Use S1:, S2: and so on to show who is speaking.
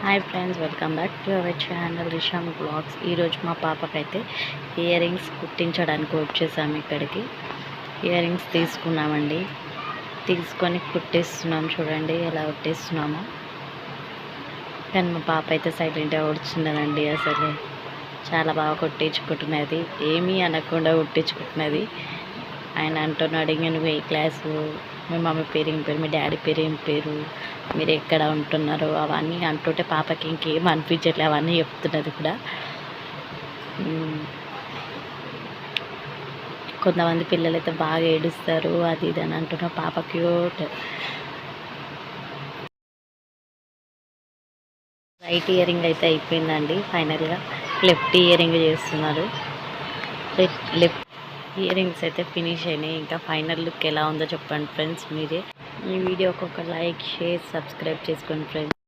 S1: Hi friends, welcome back to our channel Risham blogs. ఈరోజు మా పాపకైతే ear rings కుట్టించడానికి వచ్చేసాము. ఇక్కడికి ఇయర్ రింగ్స్ తీసుకున్నామండి. తీసుకొని కుట్టేస్తున్నాం. చూడండి ఎలా కుట్టేస్తున్నామో. కానీ మా పాప అయితే సైలెంట్గా కూర్చున్నదండి. అసలు చాలా బాగా కుట్టించుకుంటున్నది, ఏమీ అనకుండా కుట్టించుకుంటున్నది. ఆయన అంటున్నాడు, ఇంకా నువ్వు ఏ క్లాసు, మీ మమ్మీ పేరు ఏం పేరు, మీ డాడీ పేరు ఏం పేరు, మీరు ఎక్కడ ఉంటున్నారు, అవన్నీ అంటుంటే పాపకి ఇంకేం అనిపించట్లేదు. అవన్నీ చెప్తున్నది కూడా. కొంతమంది పిల్లలు అయితే బాగా ఏడుస్తారు, అది ఇది అని అంటున్న పాప క్యూట్. రైట్ ఇయర్ రింగ్ అయితే అయిపోయిందండి. ఫైనల్గా లెఫ్ట్ ఇయర్ రింగ్ చేస్తున్నారు. లెఫ్ట్ ఇయర్ రింగ్స్ అయితే ఫినిష్ అయినాయి. ఇంకా ఫైనల్ లుక్ ఎలా ఉందో చెప్పండి ఫ్రెండ్స్ మీరే. ఈ వీడియోకి ఒక లైక్, షేర్, సబ్స్క్రైబ్ చేసుకోండి ఫ్రెండ్స్.